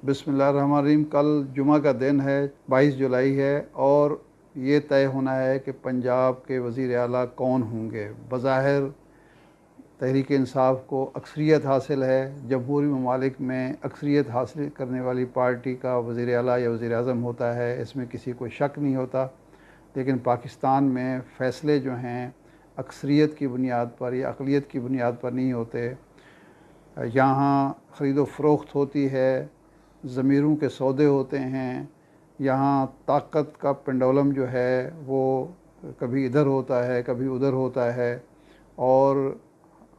बिस्मिल्लाहिर्रहमानिर्रहीम। कल जुमा का दिन है, 22 जुलाई है, और ये तय होना है कि पंजाब के वज़ीर आला कौन होंगे। बज़ाहिर तहरीक इंसाफ को अक्सरियत हासिल है। जमहूरी ममालिक में अक्सरियत हासिल करने वाली पार्टी का वज़ीर आला या वज़ीर आज़म होता है, इसमें किसी को शक नहीं होता। लेकिन पाकिस्तान में फ़ैसले जो हैं अक्सरियत की बुनियाद पर या अक़लियत की बुनियाद पर नहीं होते। यहाँ ख़रीदो फ़रोख्त होती है, ज़मीरों के सौदे होते हैं। यहाँ ताकत का पेंडुलम जो है वो कभी इधर होता है, कभी उधर होता है, और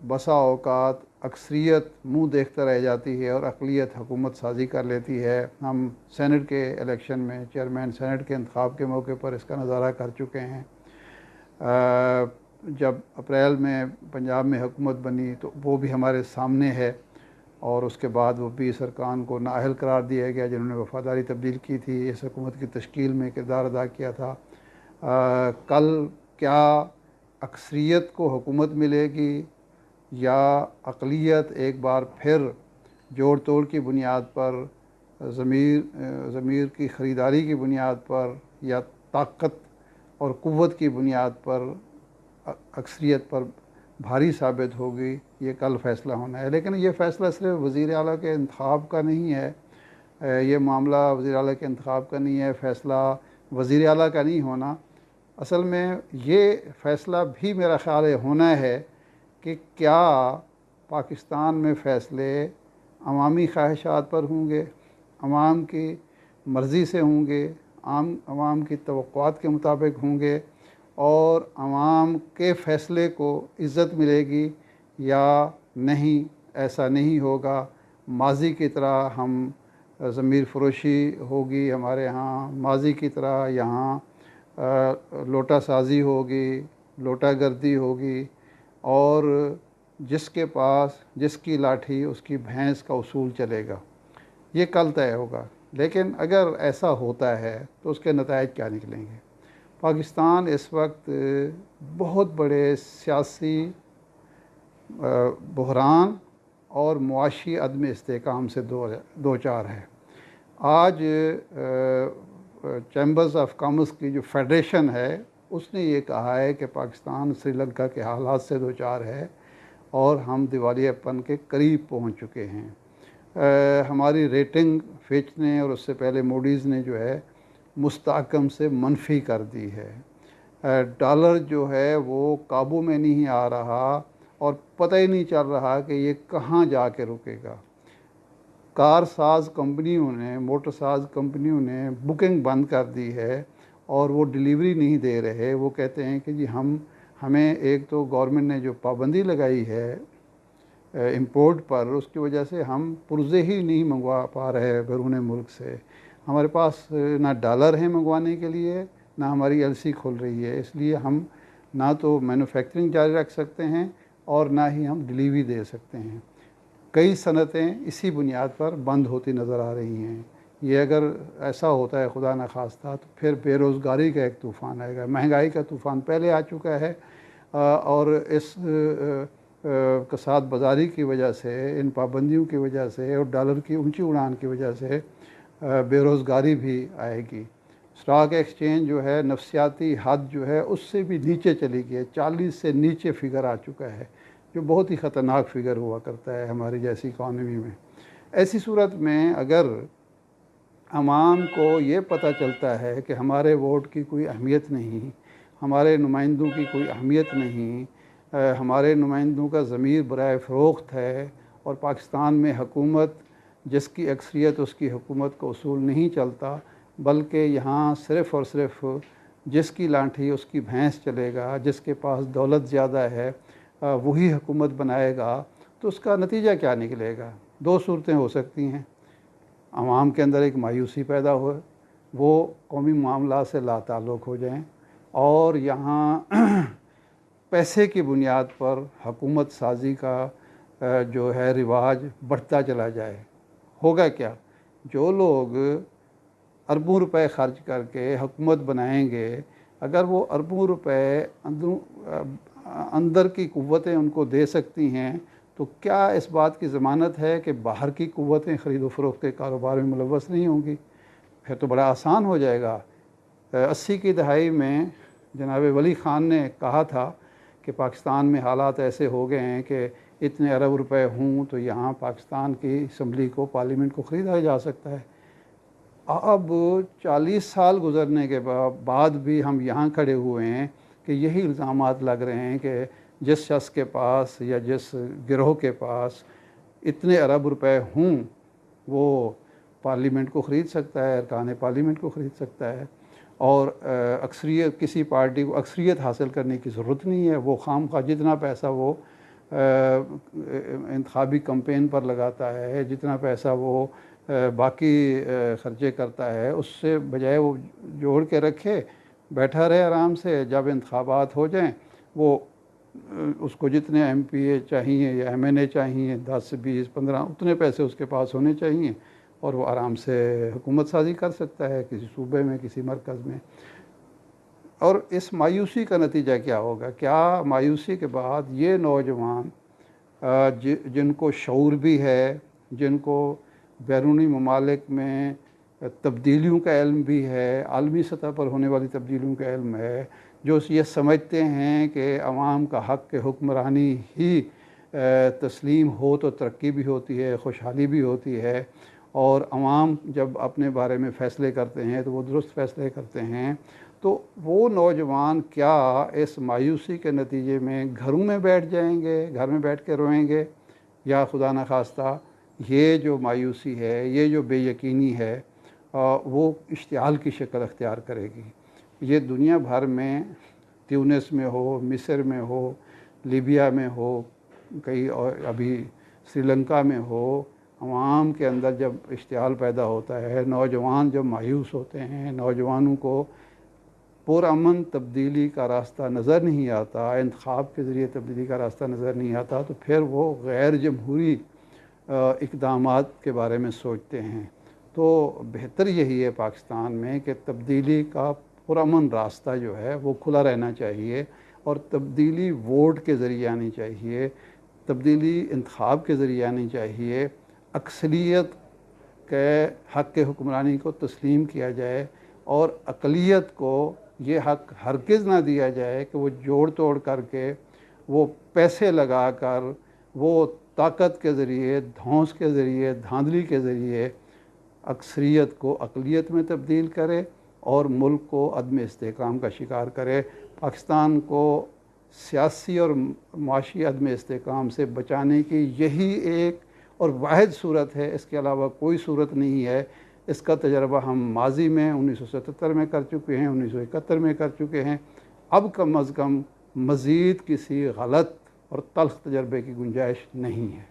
बसा औक़ात अक्सरियत मुँह देखता रह जाती है और अक़लियत हुकूमत साजी कर लेती है। हम सेनेट के इलेक्शन में चेयरमैन सेनेट के इंतखाब के मौके पर इसका नज़ारा कर चुके हैं। जब अप्रैल में पंजाब में हुकूमत बनी तो वो भी हमारे सामने है, और उसके बाद वो 20 अरकान को नाअहल करार दिया गया जिन्होंने वफ़ादारी तब्दील की थी, इस हुकूमत की तश्कील में किरदार अदा किया था। कल क्या अक्सरियत को हुकूमत मिलेगी या अक़लियत एक बार फिर जोड़ तोड़ की बुनियाद पर, ज़मीर की ख़रीदारी की बुनियाद पर या ताकत और क़ुव्वत की बुनियाद पर अक्सरियत पर भारी साबित होगी, ये कल फ़ैसला होना है। लेकिन ये फ़ैसला सिर्फ वज़ीर आला के इंतखाब का नहीं है, ये मामला वज़ीर आला के इंतखाब का नहीं है, फ़ैसला वज़ीर आला का नहीं होना। असल में ये फ़ैसला भी मेरा ख़्याल है होना है कि क्या पाकिस्तान में फ़ैसले अवामी ख्वाहिशात पर होंगे, अवाम की मर्ज़ी से होंगे, अवाम की तवक्कुआत के मुताबिक होंगे, और अवाम के फ़ैसले को इज़्ज़त मिलेगी या नहीं, ऐसा नहीं होगा। माज़ी की तरह हम ज़मीर फ़रोशी होगी हमारे यहाँ, माज़ी की तरह यहाँ लोटा साजी होगी, लोटा गर्दी होगी, और जिसके पास जिसकी लाठी उसकी भैंस का उसूल चलेगा। ये कल तय होगा। लेकिन अगर ऐसा होता है तो उसके नताइज क्या निकलेंगे। पाकिस्तान इस वक्त बहुत बड़े सियासी बहरान और मुआशी अदम इस्तेहकाम से दो चार है। आज चैम्बर्स ऑफ कॉमर्स की जो फेडरेशन है उसने ये कहा है कि पाकिस्तान श्रीलंका के हालात से दो चार है और हम दिवालियापन के करीब पहुंच चुके हैं। हमारी रेटिंग फिच ने और उससे पहले मूडीज़ ने जो है मुस्तहकम से मनफी कर दी है। डॉलर जो है वो काबू में नहीं आ रहा और पता ही नहीं चल रहा कि ये कहाँ जाके रुकेगा। कार साज कंपनियों ने, मोटर साज कंपनियों ने बुकिंग बंद कर दी है और वो डिलीवरी नहीं दे रहे। वो कहते हैं कि जी हमें एक तो गवर्नमेंट ने जो पाबंदी लगाई है इंपोर्ट पर, उसकी वजह से हम पुर्ज़े ही नहीं मंगवा पा रहे बैरून मुल्क से। हमारे पास ना डॉलर हैं मंगवाने के लिए, ना हमारी एलसी खुल रही है, इसलिए हम ना तो मैन्युफैक्चरिंग जारी रख सकते हैं और ना ही हम डिलीवरी दे सकते हैं। कई सनतें इसी बुनियाद पर बंद होती नज़र आ रही हैं। ये अगर ऐसा होता है खुदा न खास्ता तो फिर बेरोज़गारी का एक तूफ़ान आएगा। महंगाई का तूफ़ान पहले आ चुका है और इस कसाद बाज़ारी की वजह से, इन पाबंदियों की वजह से और डॉलर की ऊंची उड़ान की वजह से बेरोज़गारी भी आएगी। स्टॉक एक्सचेंज जो है नफसियाती हद जो है उससे भी नीचे चली गई है, 40 से नीचे फ़िगर आ चुका है, जो बहुत ही ख़तरनाक फ़िगर हुआ करता है हमारी जैसी इकॉनमी में। ऐसी सूरत में अगर अवाम को ये पता चलता है कि हमारे वोट की कोई अहमियत नहीं, हमारे नुमाइंदों की कोई अहमियत नहीं, हमारे नुमाइंदों का ज़मीर बराए फ़रोख्त है और पाकिस्तान में हुकूमत जिसकी अक्सरियत उसकी हुकूमत का उसूल नहीं चलता, बल्कि यहाँ सिर्फ़ और सिर्फ जिसकी लाठी उसकी भैंस चलेगा, जिसके पास दौलत ज़्यादा है वही हुकूमत बनाएगा, तो उसका नतीजा क्या निकलेगा। दो सूरतें हो सकती हैं। अवाम के अंदर एक मायूसी पैदा हो, वो कौमी मामला से लाताल्लुक़ हो जाएं और यहाँ पैसे की बुनियाद पर हुकूमत साजी का जो है रिवाज बढ़ता चला जाए। होगा क्या, जो लोग अरबों रुपए खर्च करके हुकूमत बनाएंगे, अगर वो अरबों रुपए अंदर की क़ुव्वतें उनको दे सकती हैं تو کیا اس بات کی ضمانت ہے کہ باہر کی قوتیں خرید و فروخت کے کاروبار میں ملوث نہیں ہوں گی؟ پھر تو بڑا آسان ہو جائے گا۔ 80 کی دہائی میں جناب ولی خان نے کہا تھا کہ پاکستان میں حالات ایسے ہو گئے ہیں کہ اتنے ارب روپے ہوں تو یہاں پاکستان کی اسمبلی کو، پارلیمنٹ کو خریدا جا سکتا ہے۔ اب 40 سال گزرنے کے بعد بھی ہم یہاں کھڑے ہوئے ہیں کہ یہی الزامات لگ رہے ہیں کہ جس شخص کے پاس یا جس گروہ کے پاس اتنے ارب روپے ہوں وہ پارلیمنٹ کو خرید سکتا ہے، ارکان پارلیمنٹ کو خرید سکتا ہے، اور اکثریت، کسی پارٹی کو اکثریت حاصل کرنے کی ضرورت نہیں ہے۔ وہ خام خواہ جتنا پیسہ وہ انتخابی کمپین پر لگاتا ہے، جتنا پیسہ وہ باقی خرچے کرتا ہے، اس سے بجائے وہ جوڑ کے رکھے، بیٹھا رہے آرام سے، جب انتخابات ہو جائیں وہ اس کو جتنے ایم پی اے چاہیے یا ایم این اے چاہیے، 10 20 15 اتنے پیسے اس کے پاس ہونے چاہیے، اور وہ آرام سے حکومت سازی کر سکتا ہے کسی صوبے میں، کسی مرکز میں۔ اور اس مایوسی کا نتیجہ کیا ہوگا؟ کیا مایوسی کے بعد یہ نوجوان جن کو شعور بھی ہے، جن کو بیرونی ممالک میں تبدیلیوں کا علم بھی ہے، عالمی سطح پر ہونے والی تبدیلیوں کا علم ہے، جو یہ سمجھتے ہیں کہ عوام کا حق کہ حکمرانی ہی تسلیم ہو تو ترقی بھی ہوتی ہے، خوشحالی بھی ہوتی ہے، اور عوام جب اپنے بارے میں فیصلے کرتے ہیں تو وہ درست فیصلے کرتے ہیں، تو وہ نوجوان کیا اس مایوسی کے نتیجے میں گھروں میں بیٹھ جائیں گے، گھر میں بیٹھ کے روئیں گے، یا خدا نخواستہ یہ جو مایوسی ہے، یہ جو بے یقینی ہے، وہ اشتعال کی شکل اختیار کرے گی؟ یہ دنیا بھر میں، تیونس میں ہو، مصر میں ہو، لیبیا میں ہو، کئی اور ابھی سری لنکا میں ہو، عوام کے اندر جب اشتعال پیدا ہوتا ہے، نوجوان جب مایوس ہوتے ہیں، نوجوانوں کو پرامن تبدیلی کا راستہ نظر نہیں آتا، انتخاب کے ذریعے تبدیلی کا راستہ نظر نہیں آتا، تو پھر وہ غیر جمہوری اقدامات کے بارے میں سوچتے ہیں۔ تو بہتر یہی ہے پاکستان میں کہ تبدیلی کا پرامن راستہ جو ہے وہ کھلا رہنا چاہیے، اور تبدیلی ووٹ کے ذریعے آنی چاہیے، تبدیلی انتخاب کے ذریعے آنی چاہیے، اکثریت کے حق کے حکمرانی کو تسلیم کیا جائے، اور اقلیت کو یہ حق ہرگز نہ دیا جائے کہ وہ جوڑ توڑ کر کے، وہ پیسے لگا کر، وہ طاقت کے ذریعے، دھونس کے ذریعے، دھاندلی کے ذریعے اکثریت کو اقلیت میں تبدیل کرے اور ملک کو عدم استحکام کا شکار کرے۔ پاکستان کو سیاسی اور معاشی عدم استحکام سے بچانے کی یہی ایک اور واحد صورت ہے، اس کے علاوہ کوئی صورت نہیں ہے۔ اس کا تجربہ ہم ماضی میں 1977 میں کر چکے ہیں، 1971 میں کر چکے ہیں۔ اب کم از کم مزید کسی غلط اور تلخ تجربے کی گنجائش نہیں ہے۔